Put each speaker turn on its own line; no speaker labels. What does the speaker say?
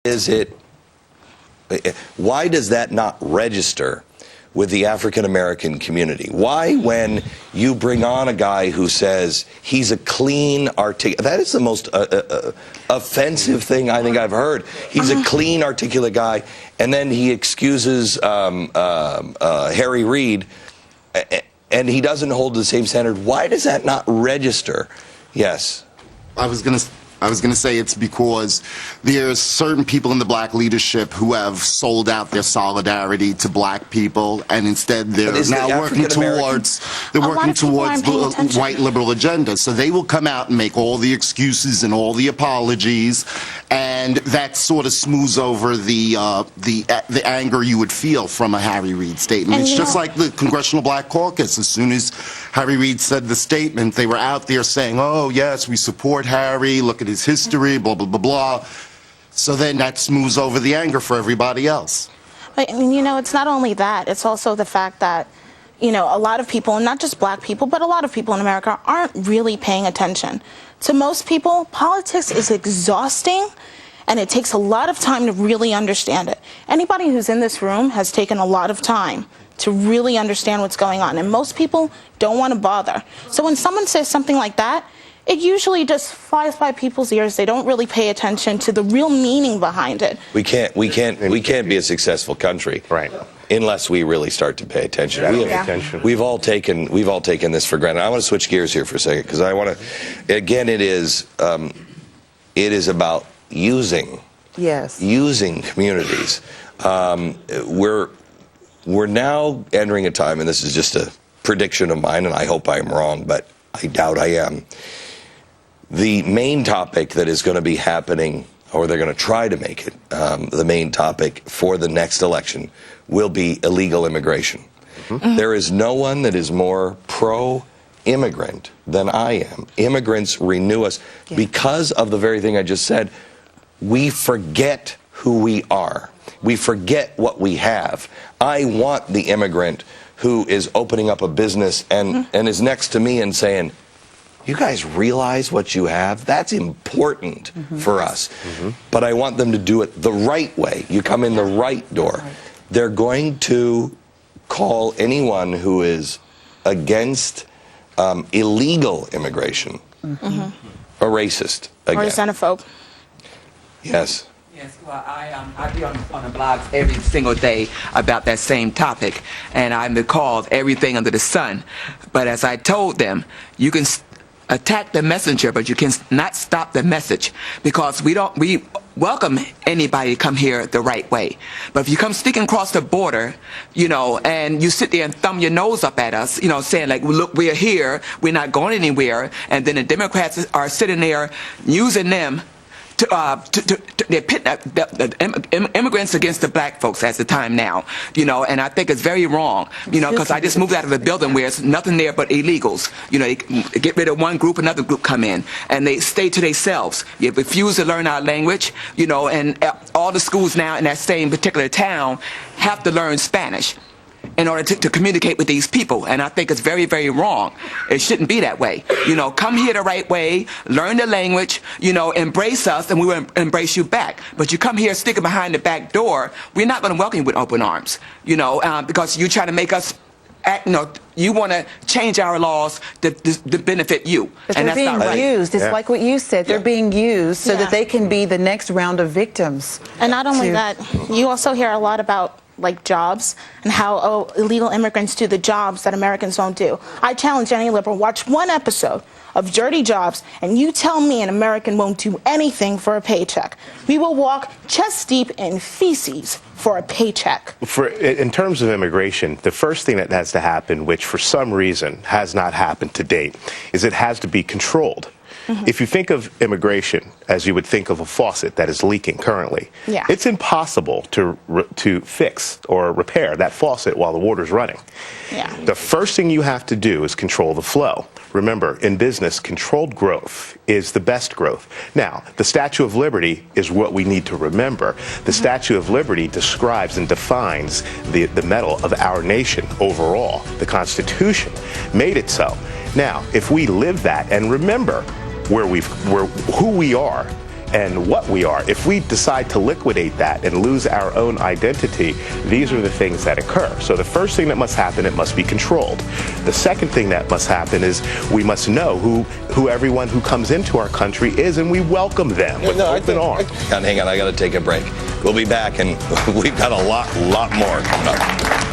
is it? Why does that not register with the African American community? Why, when you bring on a guy who says he's a clean, that is the most offensive thing I think I've heard. He's a clean, articulate guy, and then he excuses Harry Reid, and he doesn't hold the same standard. Why does that not register? Yes.
I was going to say it's because there's certain people in the black leadership who have sold out their solidarity to black people, and instead they're now working towards the white liberal agenda. So they will come out and make all the excuses and all the apologies, and that sort of smooths over the anger you would feel from a Harry Reid statement. It's just like the Congressional Black Caucus. As soon as Harry Reid said the statement, they were out there saying, "Oh yes, we support Harry. Look at his history, blah, blah, blah, blah." So then that smooths over the anger for everybody else.
But, it's not only that. It's also the fact that, a lot of people, and not just black people, but a lot of people in America aren't really paying attention. To most people, politics is exhausting, and it takes a lot of time to really understand it. Anybody who's in this room has taken a lot of time to really understand what's going on, and most people don't want to bother. So when someone says something like that, it usually just flies by people's ears. They don't really pay attention to the real meaning behind it.
We can't be a successful country,
right,
unless we really start to pay attention. We've all taken this for granted. I want to switch gears here for a second, because I want to. Again, it is about using communities. We're now entering a time, and this is just a prediction of mine, and I hope I'm wrong, but I doubt I am. The main topic that is going to be happening, or they're going to try to make it the main topic for the next election, will be illegal immigration. Mm-hmm. There is no one that is more pro-immigrant than I am. Immigrants renew us because of the very thing I just said. We forget who we are. We forget what we have. I want the immigrant who is opening up a business and is next to me and saying, "You guys realize what you have? That's important for us." But I want them to do it the right way. You come in the right door. They're going to call anyone who is against illegal immigration a racist again.
Or a xenophobe.
Yes.
Yes, well, I be on the blogs every single day about that same topic, and I'm called everything under the sun. But as I told them, you can attack the messenger, but you can not stop the message, because we welcome anybody to come here the right way. But if you come sneaking across the border, and you sit there and thumb your nose up at us, saying like, "Look, we're here, we're not going anywhere," and then the Democrats are sitting there using them they're pitting the immigrants against the black folks at the time now, and I think it's very wrong, because I just moved out of a building where it's nothing there but illegals. They get rid of one group, another group come in, and they stay to themselves. You refuse to learn our language, and all the schools now in that same particular town have to learn Spanish in order to communicate with these people, and I think it's very, very wrong. It shouldn't be that way. Come here the right way, learn the language, embrace us, and we will embrace you back. But you come here sticking behind the back door, we're not going to welcome you with open arms, because you try to make us act, you want to change our laws to benefit you.
But and they're being used. It's like what you said. They're being used so that they can be the next round of victims.
And not only that, you also hear a lot about jobs and how illegal immigrants do the jobs that Americans don't do. I challenge any liberal, watch one episode of Dirty Jobs, and you tell me an American won't do anything for a paycheck. We will walk chest deep in feces for a paycheck.
In terms of immigration, the first thing that has to happen, which for some reason has not happened to date, is it has to be controlled. If you think of immigration as you would think of a faucet that is leaking currently, it's impossible to fix or repair that faucet while the water's running. The first thing you have to do is control the flow. Remember, in business, controlled growth is the best growth. Now, the Statue of Liberty is what we need to remember. The Statue of Liberty describes and defines the metal of our nation overall. The Constitution made it so. Now, if we live that and remember who we are and what we are. If we decide to liquidate that and lose our own identity, these are the things that occur. So the first thing that must happen, it must be controlled. The second thing that must happen is we must know who everyone who comes into our country is, and we welcome them with open arms.
Hang on, I got to take a break. We'll be back, and we've got a lot more coming up.